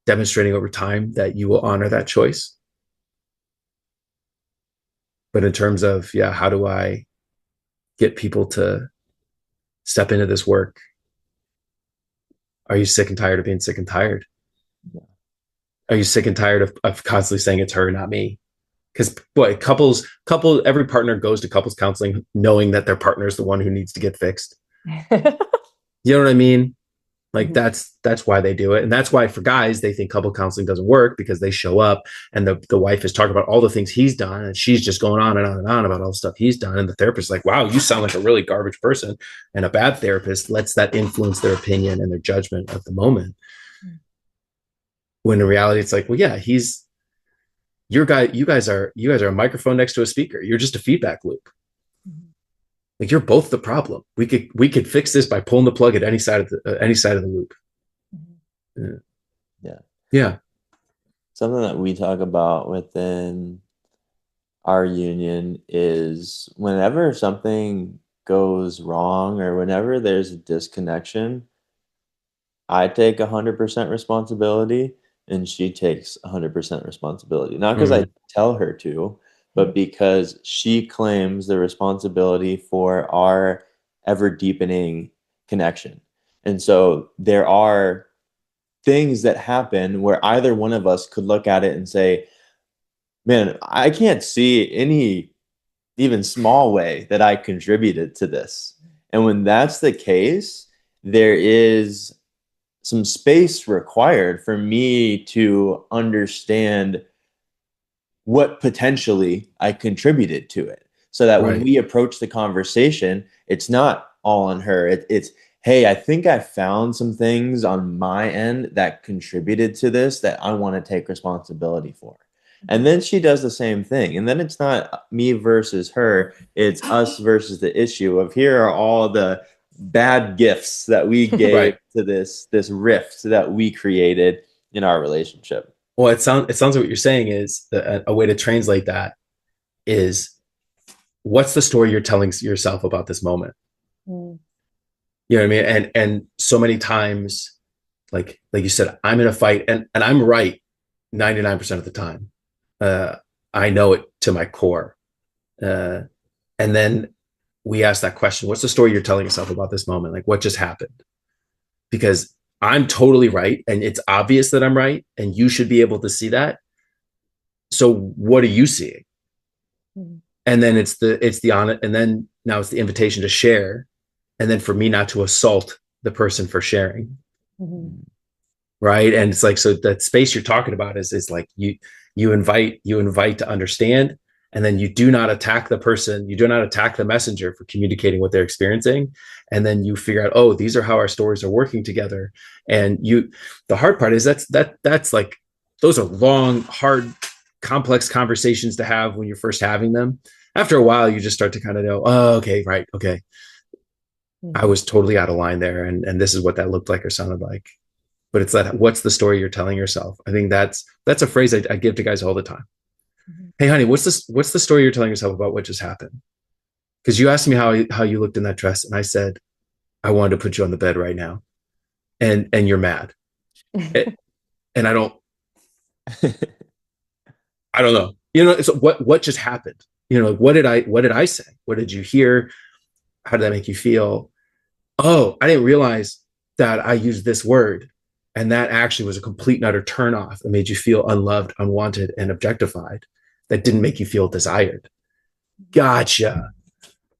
demonstrating over time that you will honor that choice. But in terms of, how do I get people to step into this work? Are you sick and tired of being sick and tired? Yeah. Are you sick and tired of constantly saying it's her, not me? Because every partner goes to couples counseling knowing that their partner is the one who needs to get fixed. You know what I mean? Like Mhm. that's why they do it. And that's why for guys, they think couple counseling doesn't work because they show up and the wife is talking about all the things he's done and she's just going on and on and on about all the stuff he's done. And the therapist is like, wow, you sound like a really garbage person. And a bad therapist lets that influence their opinion and their judgment of the moment. When in reality, it's like, well, yeah, he's your guy, you guys are a microphone next to a speaker. You're just a feedback loop. Like you're both the problem. We could fix this by pulling the plug at any side of the loop. Yeah. Yeah. Yeah. Something that we talk about within our union is whenever something goes wrong or whenever there's a disconnection, I take 100% responsibility and she takes 100% responsibility. Not because I tell her to, but because she claims the responsibility for our ever deepening connection. And so there are things that happen where either one of us could look at it and say, man, I can't see any even small way that I contributed to this. And when that's the case, there is some space required for me to understand what potentially I contributed to it. So that when Right. we approach the conversation, it's not all on her. It's, hey, I think I found some things on my end that contributed to this that I want to take responsibility for. And then she does the same thing. And then it's not me versus her, it's us versus the issue of here are all the bad gifts that we gave Right. to this rift that we created in our relationship. Well, it sounds like what you're saying is a way to translate that is what's the story you're telling yourself about this moment? Mm. You know what I mean? And so many times, like you said, I'm in a fight and I'm right 99% of the time. Uh, I know it to my core. Uh, and then we ask that question, what's the story you're telling yourself about this moment? Like what just happened? Because I'm totally right and it's obvious that I'm right and you should be able to see that. So what are you seeing? Mhm. And then it's the on it and then now it's the invitation to share and then for me not to assault the person for sharing, Mhm. right? And it's like so that space you're talking about is like you invite to understand and then you do not attack the person, you do not attack the messenger for communicating what they're experiencing, and then you figure out, oh, these are how our stories are working together. And the hard part is that's like those are long, hard, complex conversations to have when you're first having them. After a while you just start to kind of know, oh, okay, right, okay, I Mhm. was totally out of line there, and this is what that looked like or sounded like. But it's that what's the story you're telling yourself? I think that's a phrase I give to guys all the time. Mhm. Hey honey, what's the story you're telling yourself about what just happened? Because you asked me how you looked in that dress and I said I wanted to put you on the bed right now, and you're mad. It, and I don't know, so what just happened? Like, what did I say? What did you hear? How did that make you feel? Oh, I didn't realize that I used this word. And that actually was a complete and utter turnoff that made you feel unloved, unwanted, and objectified. That didn't make you feel desired. Gotcha.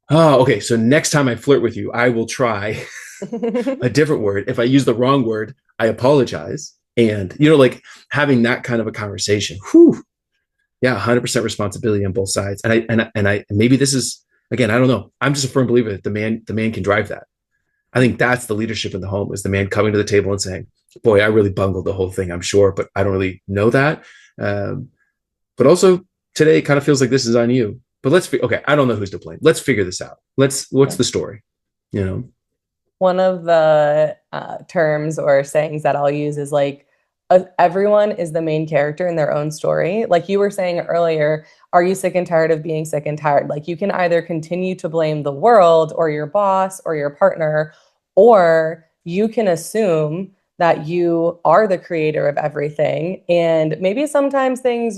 Oh, okay. So next time I flirt with you, I will try a different word. If I use the wrong word, I apologize. And, like having that kind of a conversation, whew, yeah, 100% responsibility on both sides. And I maybe this is, again, I don't know. I'm just a firm believer that the man can drive that. I think that's the leadership in the home is the man coming to the table and saying, boy, I really bungled the whole thing, I'm sure, but I don't really know that. Um, but also today it kind of feels like this is on you. But okay, I don't know who's to blame. Let's figure this out. What's the story? You know? One of the terms or sayings that I'll use is like, everyone is the main character in their own story. Like you were saying earlier, are you sick and tired of being sick and tired? Like you can either continue to blame the world or your boss or your partner, or you can assume that you are the creator of everything. And maybe sometimes things,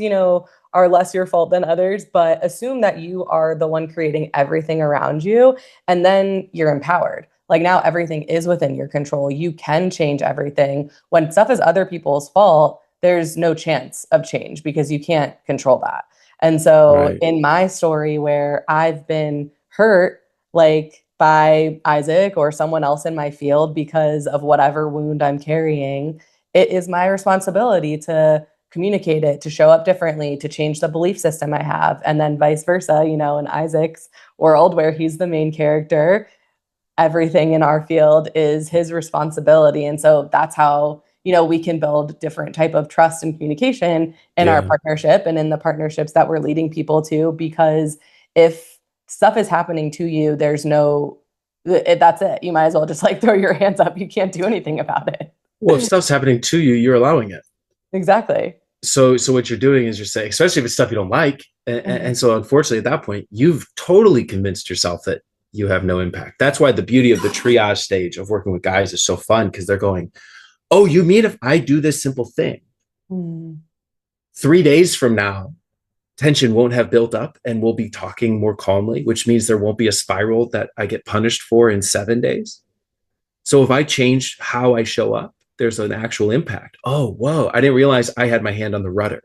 are less your fault than others, but assume that you are the one creating everything around you. And then you're empowered. Like now everything is within your control. You can change everything. When stuff is other people's fault, there's no chance of change because you can't control that. And so Right. in my story where I've been hurt, like by Isaac or someone else in my field because of whatever wound I'm carrying, it is my responsibility to communicate it, to show up differently, to change the belief system I have. And then vice versa, in Isaac's world where he's the main character, everything in our field is his responsibility. And so that's how, we can build different type of trust and communication in our partnership and in the partnerships that we're leading people to, because if stuff is happening to you, that's it. You might as well just like throw your hands up. You can't do anything about it. Well, if stuff's happening to you, you're allowing it. Exactly. So what you're doing is you're saying, especially if it's stuff you don't like. And so unfortunately at that point, you've totally convinced yourself that you have no impact. That's why the beauty of the triage stage of working with guys is so fun, because they're going, oh, you mean if I do this simple thing, 3 days from now, tension won't have built up and we'll be talking more calmly, which means there won't be a spiral that I get punished for in 7 days. So if I change how I show up, there's an actual impact. Oh, whoa, I didn't realize I had my hand on the rudder.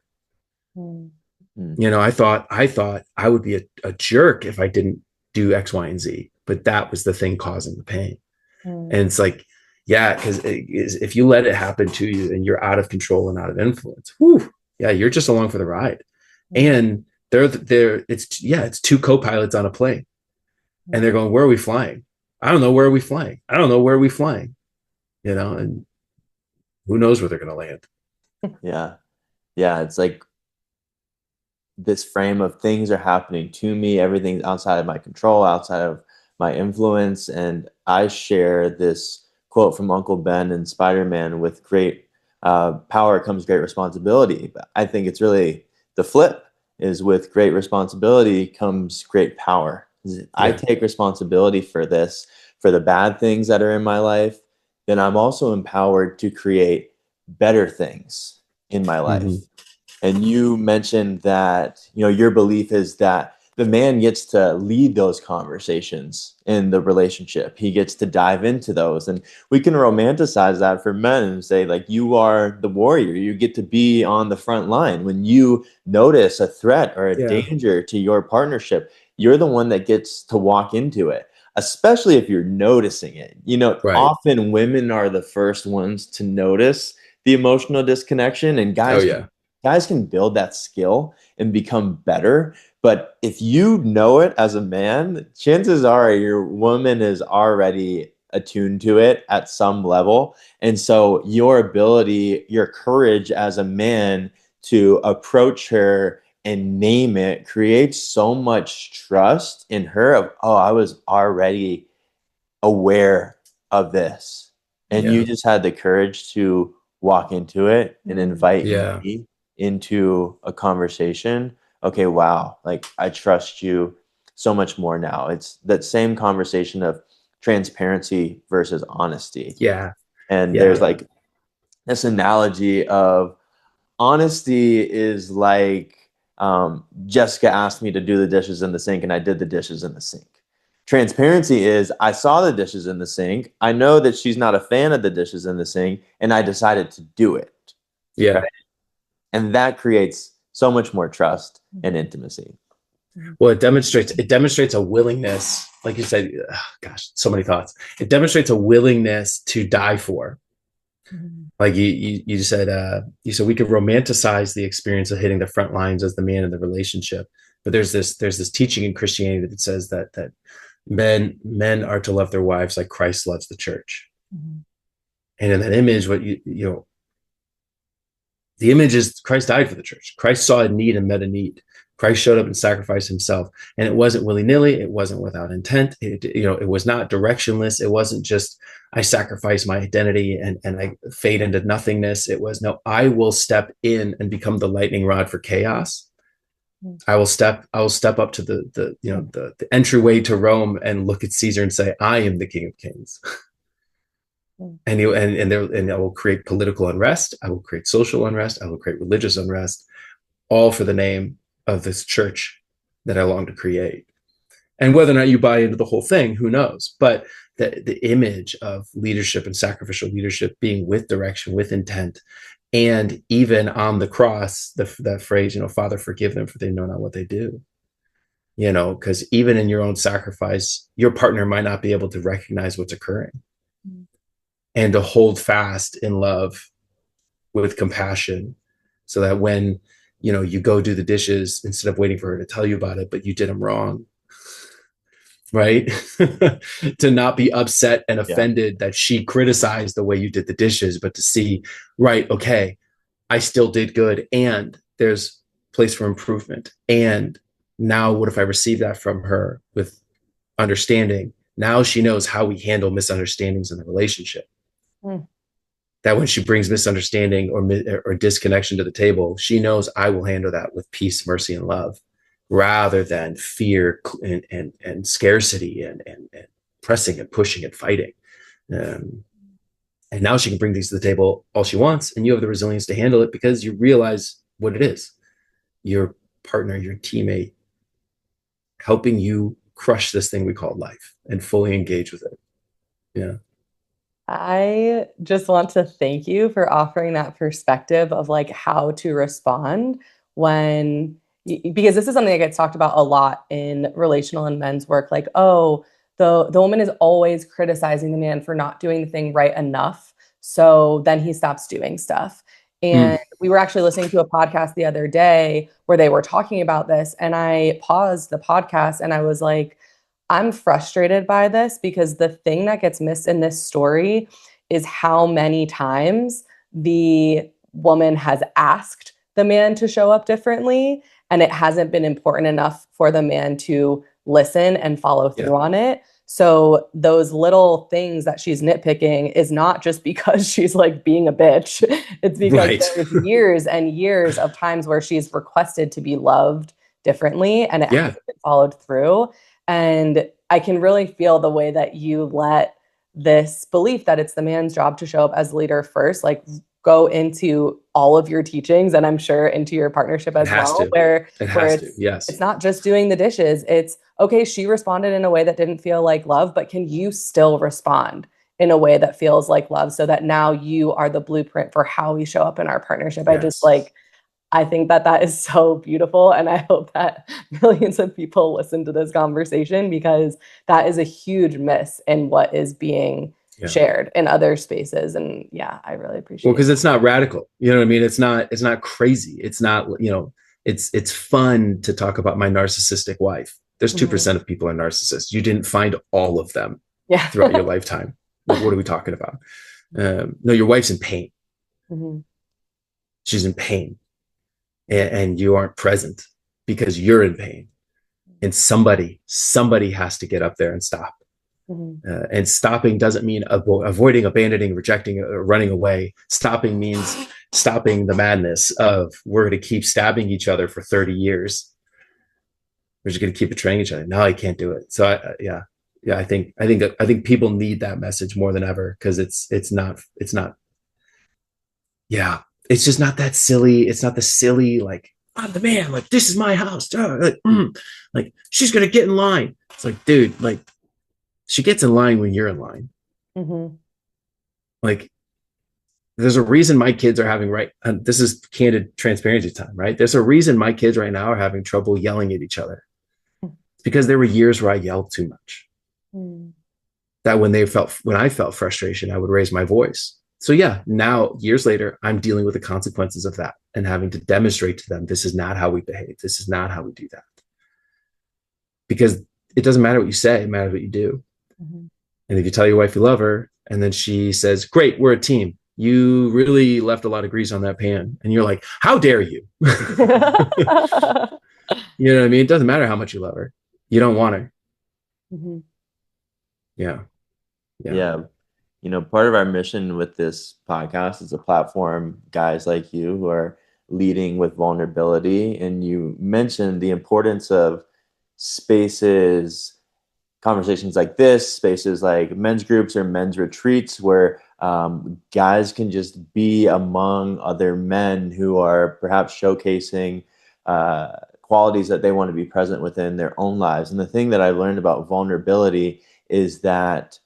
I thought I would be a jerk if I didn't do X, Y, and Z, but that was the thing causing the pain. And it's like, yeah, because if you let it happen to you and you're out of control and out of influence, you're just along for the ride. And it's two co-pilots on a plane, and they're going, where are we flying? I don't know. Where are we flying? I don't know. Where are we flying? And who knows where they're going to land. Yeah. It's like this frame of things are happening to me. Everything's outside of my control, outside of my influence. And I share this quote from Uncle Ben and Spider-Man: with great power comes great responsibility. But I think it's really the flip, is with great responsibility comes great power. I take responsibility for this, for the bad things that are in my life, then I'm also empowered to create better things in my life. And you mentioned that, your belief is that the man gets to lead those conversations in the relationship. He gets to dive into those. And we can romanticize that for men and say, like, you are the warrior. You get to be on the front line. When you notice a threat or a danger to your partnership, you're the one that gets to walk into it, especially if you're noticing it. Often women are the first ones to notice the emotional disconnection, and guys can build that skill and become better. But if you know it as a man, chances are your woman is already attuned to it at some level. And so your ability, your courage as a man to approach her and name it creates so much trust in her of, oh, I was already aware of this. And you just had the courage to walk into it and invite me into a conversation. Okay, wow, like I trust you so much more now. It's that same conversation of transparency versus honesty. And there's like this analogy of honesty is like, Jessica asked me to do the dishes in the sink and I did the dishes in the sink. Transparency is, I saw the dishes in the sink. I know that she's not a fan of the dishes in the sink, and I decided to do it. Right? And that creates so much more trust and intimacy. Well, it demonstrates a willingness, like you said, so many thoughts. It demonstrates a willingness to die for. Like you said, we could romanticize the experience of hitting the front lines as the man in the relationship. But there's this teaching in Christianity that says that men are to love their wives like Christ loves the church. And in that image, what the image is Christ died for the church. Christ saw a need and met a need. Christ showed up and sacrificed himself. And it wasn't willy-nilly. It wasn't without intent. It was not directionless. It wasn't just, I sacrifice my identity and I fade into nothingness. It was, no, I will step in and become the lightning rod for chaos. I will step up to the entryway to Rome and look at Caesar and say, I am the King of Kings. And I will create political unrest. I will create social unrest. I will create religious unrest, all for the name of this church that I long to create. And whether or not you buy into the whole thing, who knows? But the image of leadership and sacrificial leadership being with direction, with intent, and even on the cross, that phrase, Father, forgive them, for they know not what they do. because even in your own sacrifice, your partner might not be able to recognize what's occurring, and to hold fast in love with compassion, so that when, you go do the dishes, instead of waiting for her to tell you about it, but you did them wrong, right? To not be upset and offended that she criticized the way you did the dishes, but to see, right, okay, I still did good, and there's place for improvement. And now what if I receive that from her with understanding? Now she knows how we handle misunderstandings in the relationship. That when she brings misunderstanding or disconnection to the table, she knows I will handle that with peace, mercy, and love, rather than fear and scarcity and pressing and pushing and fighting. And now she can bring these to the table all she wants, and you have the resilience to handle it because you realize what it is. Your partner, your teammate, helping you crush this thing we call life and fully engage with it. Yeah. I just want to thank you for offering that perspective of like how to respond when, because this is something that gets talked about a lot in relational and men's work. Like, oh, the woman is always criticizing the man for not doing the thing right enough. So then he stops doing stuff. And we were actually listening to a podcast the other day where they were talking about this. And I paused the podcast and I was like, I'm frustrated by this because the thing that gets missed in this story is how many times the woman has asked the man to show up differently, and it hasn't been important enough for the man to listen and follow through on it. So those little things that she's nitpicking is not just because she's like being a bitch. It's because there's years and years of times where she's requested to be loved differently and it hasn't been followed through. And I can really feel the way that you let this belief that it's the man's job to show up as leader first, like go into all of your teachings, and I'm sure into your partnership as well, where it's not just doing the dishes. It's, okay, she responded in a way that didn't feel like love, but can you still respond in a way that feels like love, so that now you are the blueprint for how we show up in our partnership? I think that is so beautiful. And I hope that millions of people listen to this conversation, because that is a huge miss in what is being shared in other spaces. And yeah, I really appreciate it. Well, because it's not radical. You know what I mean? It's not crazy. It's not, it's fun to talk about my narcissistic wife. There's 2% of people are narcissists. You didn't find all of them throughout your lifetime. What are we talking about? No, your wife's in pain. She's in pain. And you aren't present because you're in pain, and somebody has to get up there and stop. And stopping doesn't mean avoiding, abandoning, rejecting, or running away. Stopping means stopping the madness of, we're going to keep stabbing each other for 30 years. We're just going to keep betraying each other. No, I can't do it. So I think people need that message more than ever, because it's not. Yeah. It's just not that silly. It's not the silly, like, I'm the man, like, this is my house. Like, she's going to get in line. It's like, dude, like, she gets in line when you're in line. Like, there's a reason my kids are having, this is candid transparency time, right? There's a reason my kids right now are having trouble yelling at each other. It's because there were years where I yelled too much. That when I felt frustration, I would raise my voice. So yeah, now years later, I'm dealing with the consequences of that and having to demonstrate to them, this is not how we behave. This is not how we do that. Because it doesn't matter what you say, it matters what you do. And if you tell your wife you love her, and then she says, great, we're a team, you really left a lot of grease on that pan. And you're like, how dare you? You know what I mean? It doesn't matter how much you love her. You don't want her. Yeah. Part of our mission with this podcast is a platform guys like you who are leading with vulnerability. And you mentioned the importance of spaces, conversations like this, spaces like men's groups or men's retreats, where guys can just be among other men who are perhaps showcasing qualities that they want to be present within their own lives. And the thing that I learned about vulnerability is that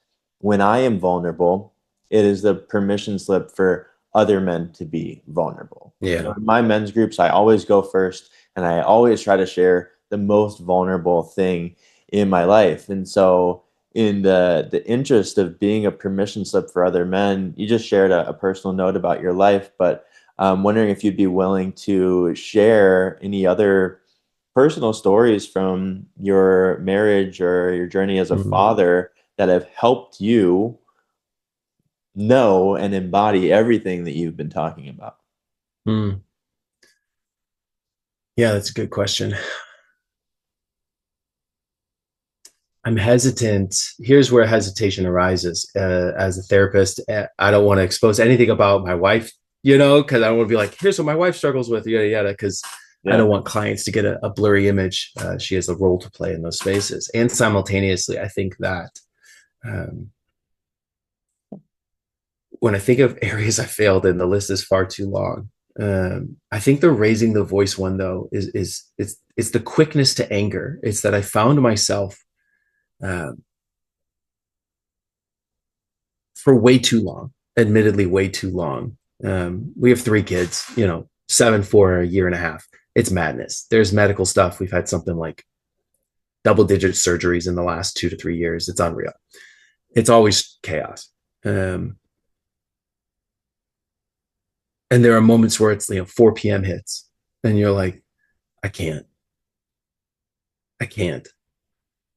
when I am vulnerable, it is the permission slip for other men to be vulnerable. In my men's groups, I always go first, and I always try to share the most vulnerable thing in my life. And so in the interest of being a permission slip for other men, you just shared a personal note about your life, but I'm wondering if you'd be willing to share any other personal stories from your marriage or your journey as a father that have helped you know and embody everything that you've been talking about. Yeah, that's a good question. I'm hesitant. Here's where hesitation arises. As a therapist, I don't want to expose anything about my wife, because I don't want to be like, here's what my wife struggles with, yada, yada, because I don't want clients to get a blurry image. She has a role to play in those spaces. And simultaneously, I think that when I think of areas I failed in, the list is far too long. I think the raising the voice one, though, is it's the quickness to anger. It's that I found myself for way too long, admittedly way too long. We have 3 kids, 7 for a year and a half. It's madness. There's medical stuff. We've had something like double-digit surgeries in the last 2 to 3 years. It's unreal. It's always chaos. And there are moments where it's 4 p.m. hits and you're like, I can't.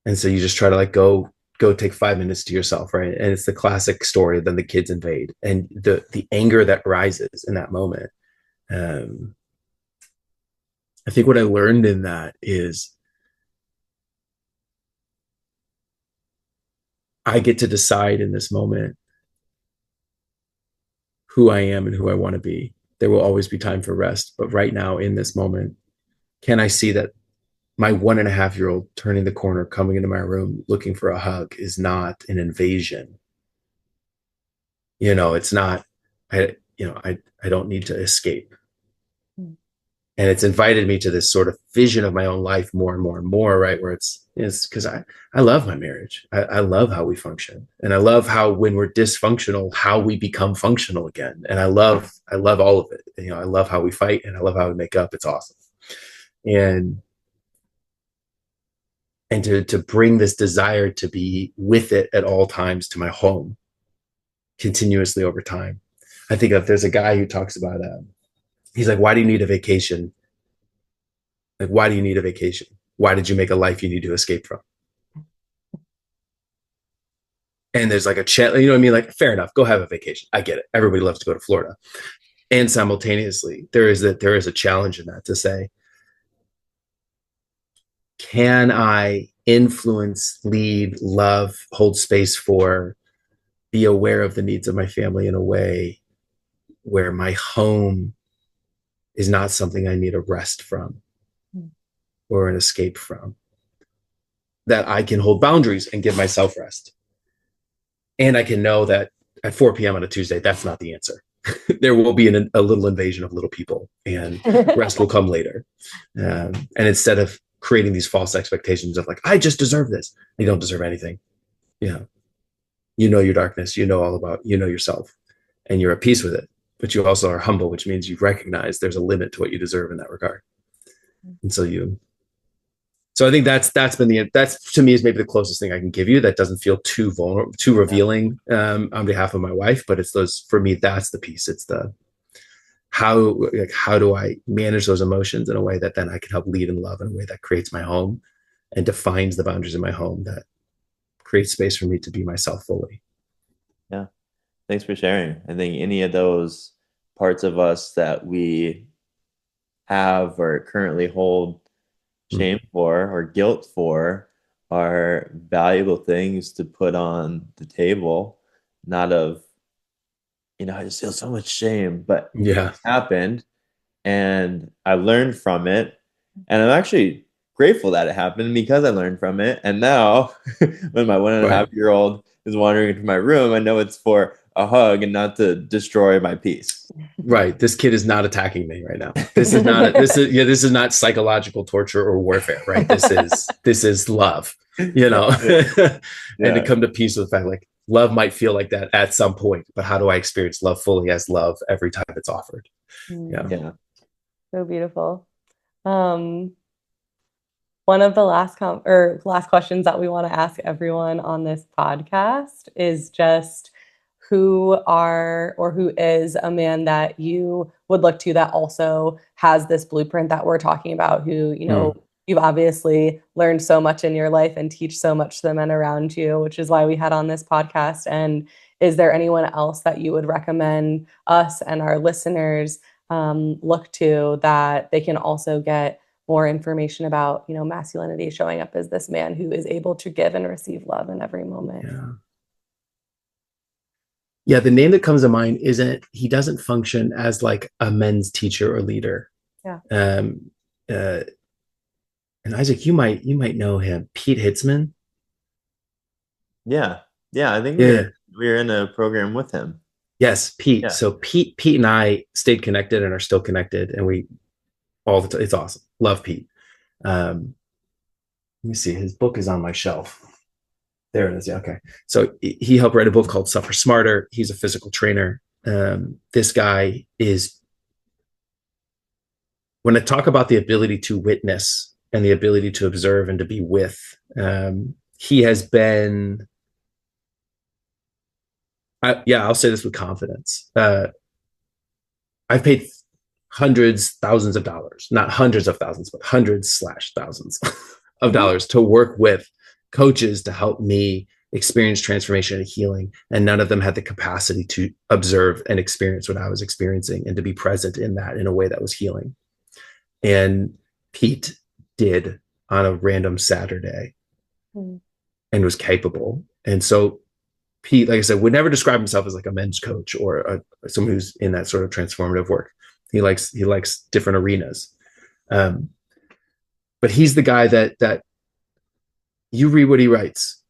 And so you just try to go take 5 minutes to yourself, right? And it's the classic story. Then the kids invade, and the anger that rises in that moment. I think what I learned in that is I get to decide in this moment who I am and who I want to be. There will always be time for rest, but right now in this moment, can I see that my 1.5-year-old turning the corner, coming into my room, looking for a hug is not an invasion. It's not, I don't need to escape. And it's invited me to this sort of vision of my own life more and more and more, right? Where it's because I love my marriage. I love how we function. And I love how when we're dysfunctional, how we become functional again. And I love all of it. I love how we fight and I love how we make up. It's awesome. And to bring this desire to be with it at all times to my home continuously over time. I think there's a guy who talks about, he's like, why do you need a vacation? Like, why do you need a vacation? Why did you make a life you need to escape from? And there's like a chat, you know what I mean? Like, fair enough, go have a vacation. I get it. Everybody loves to go to Florida. And simultaneously, there is a challenge in that to say, can I influence, lead, love, hold space for, be aware of the needs of my family in a way where my home is not something I need a rest from or an escape from, that I can hold boundaries and give myself rest. And I can know that at 4 p.m. on a Tuesday, that's not the answer. There will be a little invasion of little people and rest will come later. And instead of creating these false expectations of like, I just deserve this. You don't deserve anything. You know your darkness, all about, yourself, and you're at peace with it. But you also are humble, which means you recognize there's a limit to what you deserve in that regard. And so I think that's to me is maybe the closest thing I can give you that doesn't feel too vulnerable, too revealing on behalf of my wife. But it's for me, that's the piece. It's how do I manage those emotions in a way that then I can help lead and love in a way that creates my home and defines the boundaries in my home that creates space for me to be myself fully. Yeah. Thanks for sharing. I think any of those parts of us that we have or currently hold shame for or guilt for are valuable things to put on the table, not of, I just feel so much shame, but it happened and I learned from it. And I'm actually grateful that it happened because I learned from it. And now when my 1.5-year-old is wandering into my room, I know it's for a hug and not to destroy my peace. Right. This kid is not attacking me right now. This is not psychological torture or warfare, right? This is love, And to come to peace with the fact, like, love might feel like that at some point, but how do I experience love fully as love every time it's offered? Yeah. So beautiful. one of the last questions that we want to ask everyone on this podcast is just who is a man that you would look to that also has this blueprint that we're talking about, who, you've obviously learned so much in your life and teach so much to the men around you, which is why we had on this podcast. And is there anyone else that you would recommend us and our listeners look to that they can also get more information about, masculinity, showing up as this man who is able to give and receive love in every moment? Yeah, the name that comes to mind he doesn't function as like a men's teacher or leader. Yeah. And Isaac, you might know him, Pete Hitzman. Yeah. I think we were in a program with him. Yes, Pete. Yeah. So Pete and I stayed connected and are still connected, and we all the time. It's awesome. Love Pete. Let me see. His book is on my shelf. There it is. Yeah. Okay. So he helped write a book called Suffer Smarter. He's a physical trainer. This guy is, when I talk about the ability to witness and the ability to observe and to be with, he has been, I'll say this with confidence. I've paid hundreds, thousands of dollars, not hundreds of thousands, but hundreds/thousands of dollars to work with coaches to help me experience transformation and healing. And none of them had the capacity to observe and experience what I was experiencing and to be present in that in a way that was healing. And Pete did on a random Saturday and was capable. And so Pete, like I said, would never describe himself as like a men's coach or someone who's in that sort of transformative work. He likes different arenas. But he's the guy that you read what he writes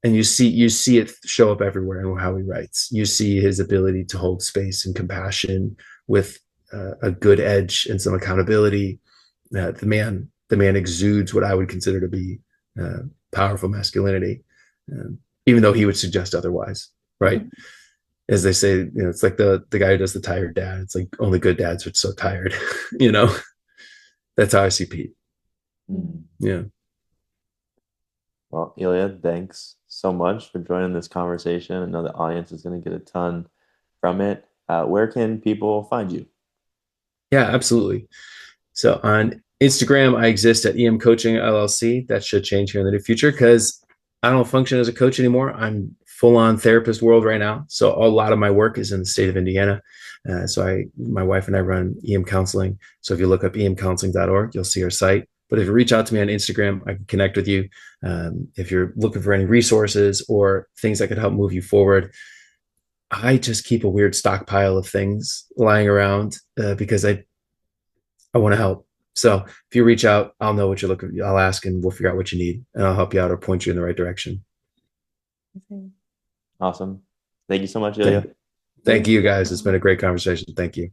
and you see it show up everywhere in how he writes. You see his ability to hold space and compassion with a good edge and some accountability. The man exudes what I would consider to be powerful masculinity, even though he would suggest otherwise, right? As they say, it's like the guy who does the tired dad. It's like only good dads are so tired, That's how I see Pete. Yeah. Well, Elia, thanks so much for joining this conversation. I know the audience is going to get a ton from it. Where can people find you? Yeah, absolutely. So on Instagram, I exist at EM Coaching LLC. That should change here in the near future because I don't function as a coach anymore. I'm full-on therapist world right now. So a lot of my work is in the state of Indiana. So my wife and I run EM counseling. So if you look up emcounseling.org, you'll see our site. But if you reach out to me on Instagram, I can connect with you. If you're looking for any resources or things that could help move you forward, I just keep a weird stockpile of things lying around because I want to help. So if you reach out, I'll know what you're looking for. I'll ask and we'll figure out what you need and I'll help you out or point you in the right direction. Awesome. Thank you so much, Elia. Thank you guys. It's been a great conversation. Thank you.